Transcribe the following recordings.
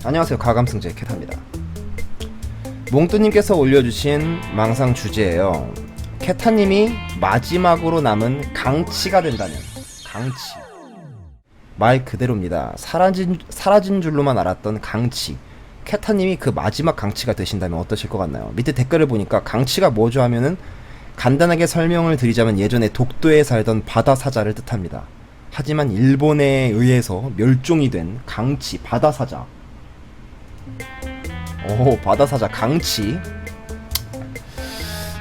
안녕하세요. 가감승제 캣합니다. 몽뚜님께서 올려주신 망상 주제예요. 캣타님이 마지막으로 남은 강치가 된다면. 강치 말 그대로입니다. 사라진 줄로만 알았던 강치. 캣타님이 그 마지막 강치가 되신다면 어떠실 것 같나요? 밑에 댓글을 보니까 강치가 뭐죠 하면은 간단하게 설명을 드리자면 예전에 독도에 살던 바다사자를 뜻합니다. 하지만 일본에 의해서 멸종이 된 강치, 바다사자. 오, 바다사자 강치.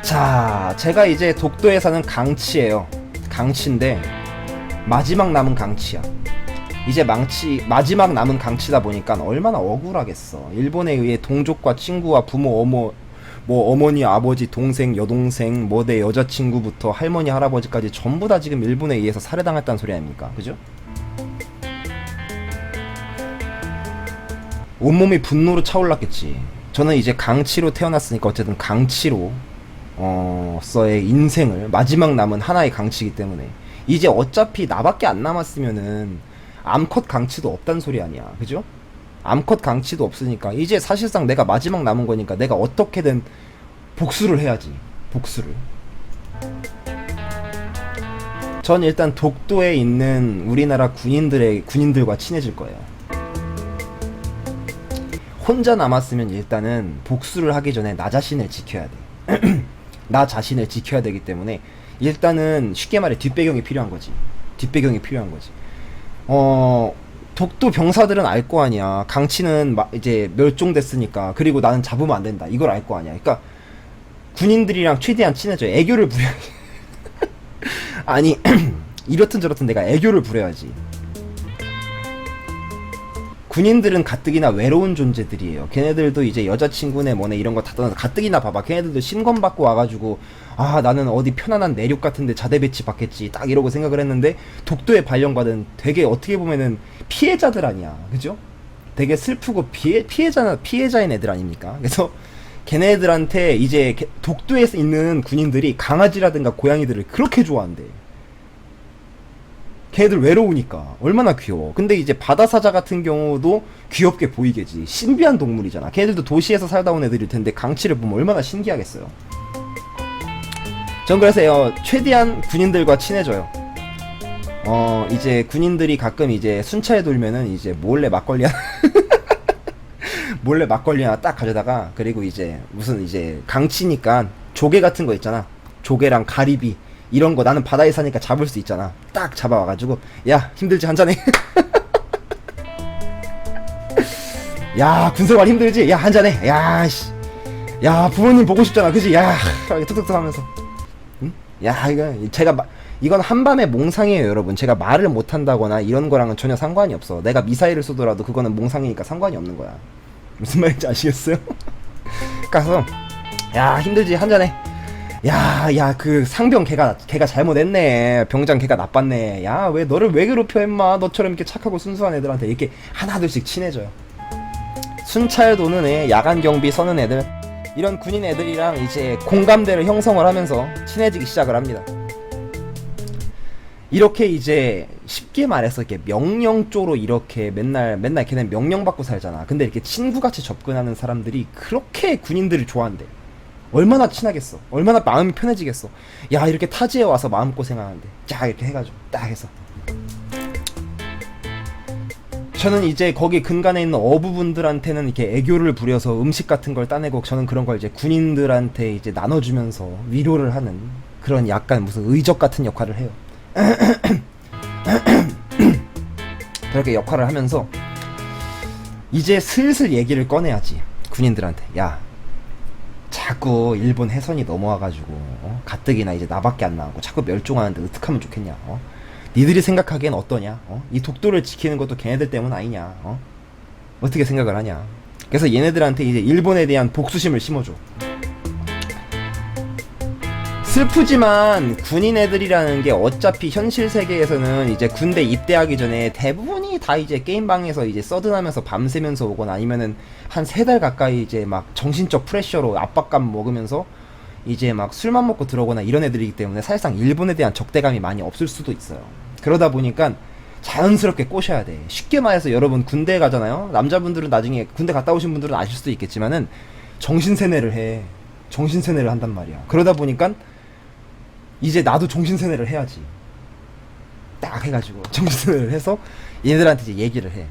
자, 제가 이제 독도에 사는 강치예요. 강치인데 마지막 남은 강치야. 이제 마지막 남은 강치다 보니까 얼마나 억울하겠어. 일본에 의해 동족과 친구와 부모, 어머니, 아버지, 동생, 여동생, 내 여자친구부터 할머니, 할아버지까지 전부 다 지금 일본에 의해서 살해당했다는 소리 아닙니까? 그죠? 온몸이 분노로 차올랐겠지. 저는 이제 강치로 태어났으니까 어쨌든 강치로 서의 인생을 마지막 남은 하나의 강치이기 때문에 이제 어차피 나밖에 안 남았으면은 암컷 강치도 없단 소리 아니야. 그죠? 암컷 강치도 없으니까 이제 사실상 내가 마지막 남은 거니까 내가 어떻게든 복수를 해야지. 복수를. 전 일단 독도에 있는 우리나라 군인들과 친해질 거예요. 혼자 남았으면 일단은 복수를 하기 전에 나 자신을 지켜야 돼. 나 자신을 지켜야 되기 때문에 일단은 쉽게 말해 뒷배경이 필요한 거지. 뒷배경이 필요한 거지. 독도 병사들은 알 거 아니야. 강치는 이제 멸종됐으니까. 그리고 나는 잡으면 안 된다. 이걸 알 거 아니야. 그러니까 군인들이랑 최대한 친해져. 애교를 부려야지. 아니 이렇든 저렇든 내가 애교를 부려야지. 군인들은 가뜩이나 외로운 존재들이에요. 걔네들도 이제 여자친구네 뭐네 이런 거 다 떠나서 가뜩이나 봐봐. 걔네들도 신검 받고 와가지고 아 나는 어디 편안한 내륙 같은데 자대 배치 받겠지 딱 이러고 생각을 했는데 독도에 발령받은 되게 어떻게 보면은 피해자들 아니야. 그죠? 되게 슬프고 피해자인 애들 아닙니까? 그래서 걔네들한테 이제 독도에 있는 군인들이 강아지라든가 고양이들을 그렇게 좋아한대. 걔네들 외로우니까 얼마나 귀여워. 근데 이제 바다사자 같은 경우도 귀엽게 보이겠지. 신비한 동물이잖아. 걔네들도 도시에서 살다 온 애들일 텐데 강치를 보면 얼마나 신기하겠어요. 전 그래서 최대한 군인들과 친해져요. 이제 군인들이 가끔 이제 순찰에 돌면은 이제 몰래 막걸리 하나 딱 가져다가 그리고 이제 무슨 이제 강치니까 조개 같은 거 있잖아. 조개랑 가리비 이런 거 나는 바다에 사니까 잡을 수 있잖아. 딱 잡아와가지고 야 힘들지 한잔해. 야 군생활 힘들지? 야 한잔해. 야 부모님 보고 싶잖아. 그지? 야 툭툭툭 하면서 응? 야 이건 한밤의 몽상이에요 여러분. 제가 말을 못한다거나 이런 거랑은 전혀 상관이 없어. 내가 미사일을 쏘더라도 그거는 몽상이니까 상관이 없는 거야. 무슨 말인지 아시겠어요? 가서 야 힘들지 한잔해. 그 상병 걔가 잘못했네. 병장 걔가 나빴네. 야 너를 왜 괴롭혀 임마. 너처럼 이렇게 착하고 순수한 애들한테 이렇게 하나둘씩 친해져요. 순찰 도는 애, 야간 경비 서는 애들, 이런 군인 애들이랑 이제 공감대를 형성을 하면서 친해지기 시작을 합니다. 이렇게 이제 쉽게 말해서 이렇게 명령조로 이렇게 맨날 걔는 명령받고 살잖아. 근데 이렇게 친구같이 접근하는 사람들이 그렇게 군인들을 좋아한대. 얼마나 친하겠어. 얼마나 마음이 편해지겠어. 야 이렇게 타지에 와서 마음고생하는데 자 이렇게 해가지고 딱 해서 저는 이제 거기 근간에 있는 어부분들한테는 이렇게 애교를 부려서 음식 같은 걸 따내고 저는 그런 걸 이제 군인들한테 이제 나눠주면서 위로를 하는 그런 약간 무슨 의적 같은 역할을 해요. 그렇게 역할을 하면서 이제 슬슬 얘기를 꺼내야지. 군인들한테 야 자꾸 일본 해선이 넘어와가지고 가뜩이나 이제 나밖에 안 나오고 자꾸 멸종하는데 어떡하면 좋겠냐. 니들이 생각하기엔 어떠냐. 이 독도를 지키는 것도 걔네들 때문 아니냐. 어떻게 생각을 하냐. 그래서 얘네들한테 이제 일본에 대한 복수심을 심어줘. 슬프지만 군인 애들이라는 게 어차피 현실 세계에서는 이제 군대 입대하기 전에 대부분이 다 이제 게임방에서 이제 서든하면서 밤새면서 오거나 아니면은 한 3달 가까이 이제 막 정신적 프레셔로 압박감 먹으면서 이제 막 술만 먹고 들어오거나 이런 애들이기 때문에 사실상 일본에 대한 적대감이 많이 없을 수도 있어요. 그러다 보니까 자연스럽게 꼬셔야 돼. 쉽게 말해서 여러분 군대 가잖아요. 남자분들은 나중에 군대 갔다 오신 분들은 아실 수도 있겠지만은 정신세뇌를 해. 정신세뇌를 한단 말이야. 그러다 보니까 이제 나도 정신세뇌를 해야지. 딱 해가지고 정신세뇌를 해서 얘네들한테 이제 얘기를 해.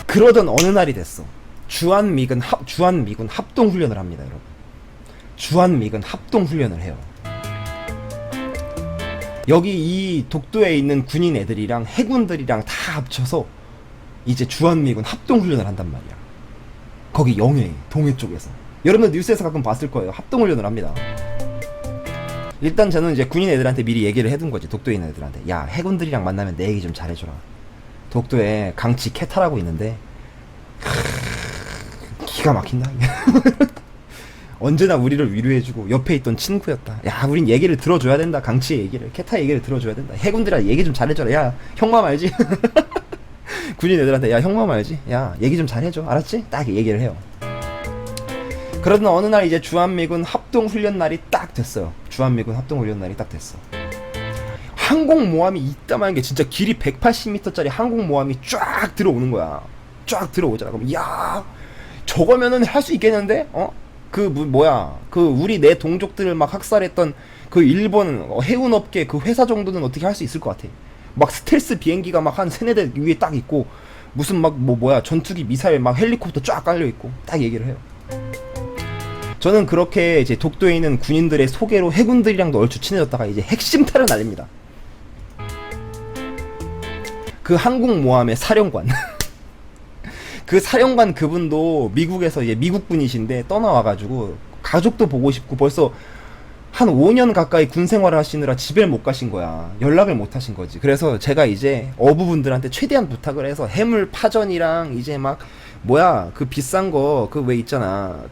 그러던 어느 날이 됐어. 주한미군 합동훈련을 합니다, 여러분. 주한미군 합동훈련을 해요. 여기 이 독도에 있는 군인 애들이랑 해군들이랑 다 합쳐서 이제 주한미군 합동훈련을 한단 말이야. 거기 영해, 동해 쪽에서. 여러분들 뉴스에서 가끔 봤을 거예요. 합동훈련을 합니다. 일단 저는 이제 군인 애들한테 미리 얘기를 해둔 거지. 독도에 있는 애들한테. 야, 해군들이랑 만나면 내 얘기 좀 잘해줘라. 독도에 강치 캐탈하고 있는데 기가 막힌다. 언제나 우리를 위로해주고 옆에 있던 친구였다. 야, 우린 얘기를 들어줘야 된다. 강치의 얘기를, 캐타 얘기를 들어줘야 된다. 해군들아 얘기 좀 잘해줘라. 야, 형맘 알지? 군인 애들한테 야, 형맘 알지? 야, 얘기 좀 잘해줘. 알았지? 딱 얘기를 해요. 그러던 어느 날 이제 주한미군 합동훈련 날이 딱 됐어요. 주한미군 합동훈련 날이 딱 됐어. 항공모함이 이따만한 게 진짜 길이 180m짜리 항공모함이 쫙 들어오는 거야. 쫙 들어오잖아. 그럼 야, 저거면은 할 수 있겠는데? 우리 내 동족들을 막 학살했던 그 일본 해운업계 그 회사 정도는 어떻게 할 수 있을 것 같아. 막 스텔스 비행기가 막 한 3-4대 위에 딱 있고 무슨 막 전투기 미사일 막 헬리콥터 쫙 깔려 있고 딱 얘기를 해요. 저는 그렇게 이제 독도에 있는 군인들의 소개로 해군들이랑도 얼추 친해졌다가 이제 핵심탈을 날립니다. 그 항공모함의 사령관 그 사령관 그분도 미국에서 이제 미국분이신데 떠나와가지고 가족도 보고 싶고 벌써 한 5년 가까이 군 생활을 하시느라 집에 못 가신 거야. 연락을 못 하신 거지. 그래서 제가 이제 어부분들한테 최대한 부탁을 해서 해물 파전이랑 이제 막 그 비싼 거 그 왜 있잖아.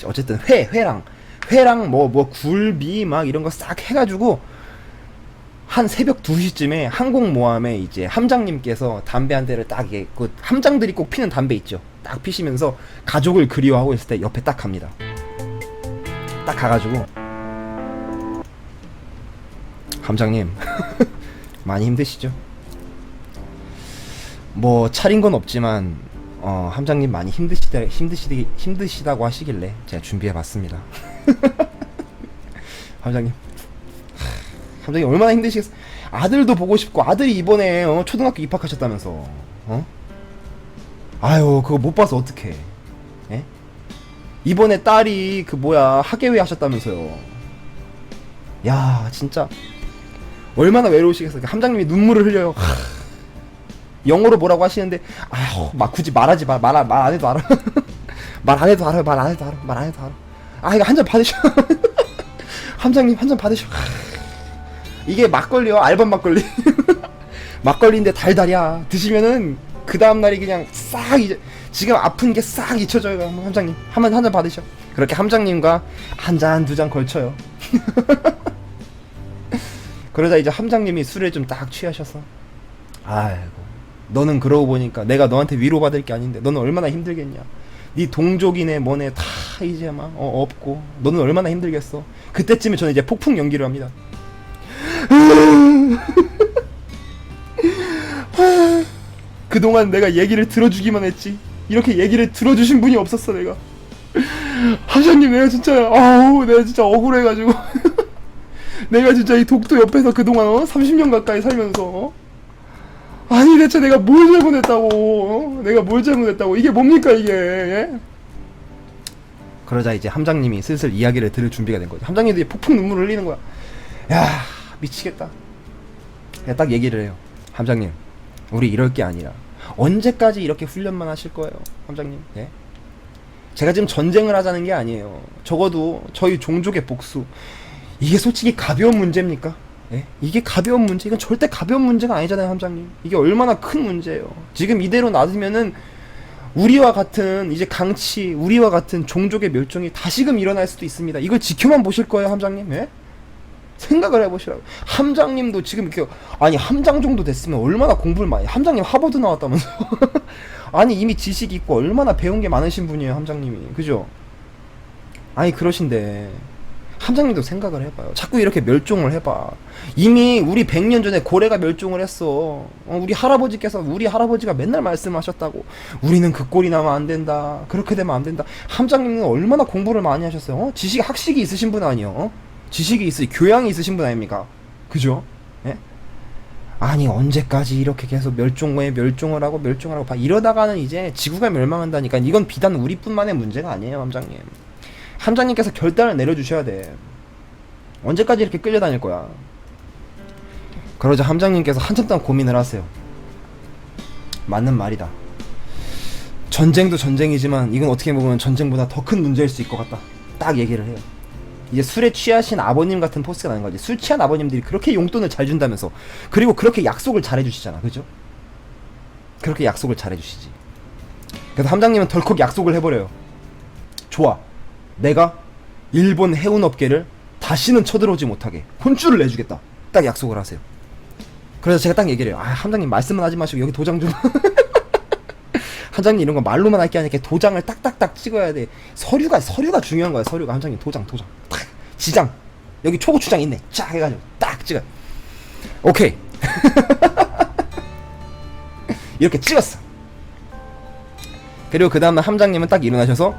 어쨌든 회랑 굴비 막 이런 거 싹 해가지고 한 새벽 2시쯤에 항공모함에 이제 함장님께서 담배 한 대를 딱, 그 함장들이 꼭 피는 담배 있죠. 딱 피시면서 가족을 그리워하고 있을 때 옆에 딱 갑니다. 딱 가가지고 함장님 많이 힘드시죠? 뭐 차린 건 없지만 함장님 많이 힘드시다고 하시길래 제가 준비해봤습니다. 함장님 얼마나 힘드시겠어. 아들도 보고 싶고 아들이 이번에 초등학교 입학하셨다면서. 아유, 그거 못 봐서 어떡해. 예? 이번에 딸이 학예회 하셨다면서요. 야, 진짜 얼마나 외로우시겠어. 함장님이 눈물을 흘려요. 영어로 뭐라고 하시는데 막 굳이 말하지 마. 말 안 해도 알아. 말 안 해도 알아. 이거 한 잔 받으셔. 함장님 한 잔 받으셔. 이게 막걸리요. 알밤 막걸리. 막걸리인데 달달이야. 드시면은 그 다음날이 그냥 싹 이제 지금 아픈 게 싹 잊혀져요. 함장님 한 잔 받으셔. 그렇게 함장님과 한 잔, 2잔 걸쳐요. 그러다 이제 함장님이 술을 좀 딱 취하셔서 아이고, 너는 그러고 보니까 내가 너한테 위로받을 게 아닌데 너는 얼마나 힘들겠냐. 네 동족이네 뭐네 다 이제 막 없고 너는 얼마나 힘들겠어. 그때쯤에 저는 이제 폭풍 연기를 합니다. 그동안 내가 얘기를 들어주기만 했지 이렇게 얘기를 들어주신 분이 없었어. 내가 함장님 내가 진짜 억울해가지고 내가 진짜 이 독도 옆에서 그동안 30년 가까이 살면서 아니 대체 내가 뭘 잘못했다고. 내가 뭘 잘못했다고. 이게 뭡니까 이게. 예? 그러자 이제 함장님이 슬슬 이야기를 들을 준비가 된 거죠. 함장님도 이제 폭풍 눈물을 흘리는 거야. 야, 미치겠다. 내가 딱 얘기를 해요. 함장님, 우리 이럴 게 아니라 언제까지 이렇게 훈련만 하실 거예요, 함장님? 예? 제가 지금 전쟁을 하자는 게 아니에요. 적어도 저희 종족의 복수. 이게 솔직히 가벼운 문제입니까? 예? 이게 가벼운 문제? 이건 절대 가벼운 문제가 아니잖아요, 함장님. 이게 얼마나 큰 문제예요. 지금 이대로 놔두면은 우리와 같은 이제 강치, 우리와 같은 종족의 멸종이 다시금 일어날 수도 있습니다. 이걸 지켜만 보실 거예요, 함장님? 예? 생각을 해보시라고. 함장님도 지금 이렇게 함장 정도 됐으면 얼마나 공부를 많이. 함장님 하버드 나왔다면서. 아니 이미 지식이 있고 얼마나 배운 게 많으신 분이에요, 함장님이. 그죠? 그러신데 함장님도 생각을 해봐요. 자꾸 이렇게 멸종을 해봐. 이미 우리 100년 전에 고래가 멸종을 했어. 우리 할아버지가 맨날 말씀하셨다고. 우리는 그 꼴이 나면 안 된다. 그렇게 되면 안 된다. 함장님은 얼마나 공부를 많이 하셨어요. 학식이 있으신 분 아니요. 교양이 있으신 분 아닙니까? 그죠? 예? 아니 언제까지 이렇게 계속 멸종을 하고 봐. 이러다가는 이제 지구가 멸망한다니까. 이건 비단 우리뿐만의 문제가 아니에요, 함장님. 함장님께서 결단을 내려주셔야 돼. 언제까지 이렇게 끌려다닐 거야. 그러자 함장님께서 한참 동안 고민을 하세요. 맞는 말이다. 전쟁도 전쟁이지만 이건 어떻게 보면 전쟁보다 더 큰 문제일 수 있을 것 같다. 딱 얘기를 해요. 이제 술에 취하신 아버님 같은 포스가 나는 거지. 술 취한 아버님들이 그렇게 용돈을 잘 준다면서. 그리고 그렇게 약속을 잘 해주시잖아. 그죠? 그렇게 약속을 잘 해주시지. 그래서 함장님은 덜컥 약속을 해버려요. 좋아. 내가 일본 해운업계를 다시는 쳐들어오지 못하게 혼쭐을 내주겠다. 딱 약속을 하세요. 그래서 제가 딱 얘기를 해요. 함장님 말씀은 하지 마시고 여기 도장 좀. 함장님 이런 거 말로만 할 게 아니라 도장을 딱딱딱 찍어야 돼. 서류가 중요한 거야. 서류가. 함장님 도장 딱 지장 여기 초고추장 있네. 쫙 해가지고 딱 찍어. 오케이. 이렇게 찍었어. 그리고 그 다음날 함장님은 딱 일어나셔서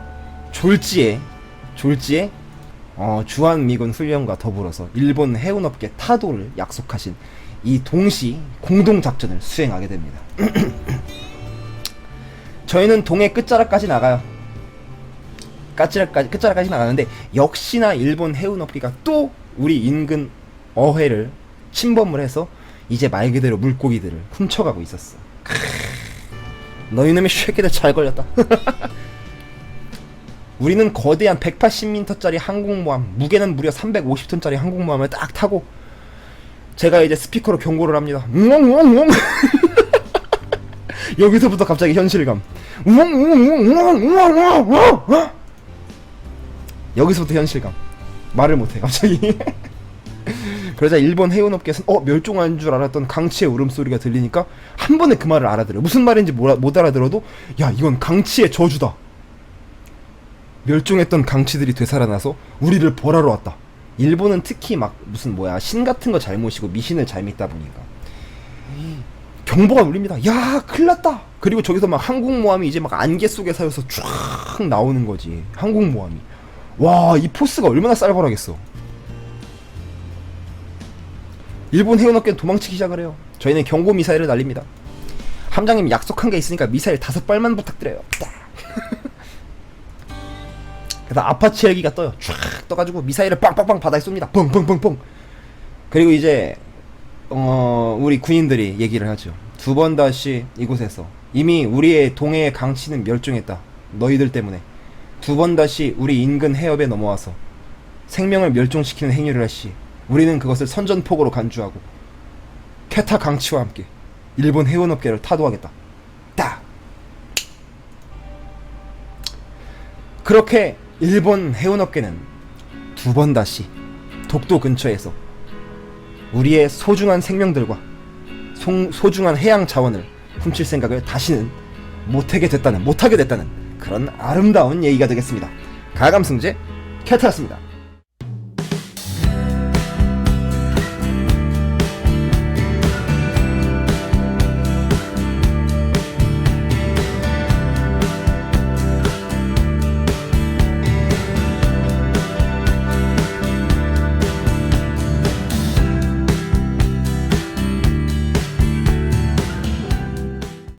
졸지에 주한미군 훈련과 더불어서 일본 해운업계 타도를 약속하신 이 동시 공동작전을 수행하게 됩니다. 저희는 동해 끝자락까지 나가요. 끝자락까지 나가는데 역시나 일본 해운업계가 또 우리 인근 어회를 침범을 해서 이제 말 그대로 물고기들을 훔쳐가고 있었어. 너희놈의 쉐끼들 잘 걸렸다. 우리는 거대한 180m짜리 항공모함, 무게는 무려 350톤짜리 항공모함을 딱 타고 제가 이제 스피커로 경고를 합니다. 웅웅웅웅. 여기서부터 갑자기 현실감. 여기서부터 현실감. 말을 못해 갑자기. 그러자 일본 해운업계에서는 멸종한 줄 알았던 강치의 울음소리가 들리니까 한 번에 그 말을 알아들어요. 무슨 말인지 못 알아들어도 야 이건 강치의 저주다. 멸종했던 강치들이 되살아나서 우리를 벌하러 왔다. 일본은 특히 막 무슨 신 같은 거 잘 모시고 미신을 잘 믿다 보니까 경보가 울립니다. 야 큰일났다. 그리고 저기서 막 항공모함이 이제 막 안개 속에 사여서 쫙 나오는 거지. 항공모함이. 와 이 포스가 얼마나 쌀벌하겠어. 일본 해운업계는 도망치기 시작을 해요. 저희는 경고 미사일을 날립니다. 함장님 약속한 게 있으니까 미사일 5발만 부탁드려요. 그래서 아파치 헬기가 떠요. 쫙 떠가지고 미사일을 빵빵빵 바다에 쏩니다. 뻥뻥뻥뻥. 그리고 이제 우리 군인들이 얘기를 하죠. 2번 다시 이곳에서 이미 우리의 동해의 강치는 멸종했다. 너희들 때문에 2번 다시 우리 인근 해협에 넘어와서 생명을 멸종시키는 행위를 할 시 우리는 그것을 선전포고로 간주하고 케타 강치와 함께 일본 해운업계를 타도하겠다. 딱. 그렇게 일본 해운업계는 2번 다시 독도 근처에서 우리의 소중한 생명들과 소중한 해양 자원을 훔칠 생각을 다시는 못하게 됐다는 그런 아름다운 얘기가 되겠습니다. 가감승제 캐타였습니다.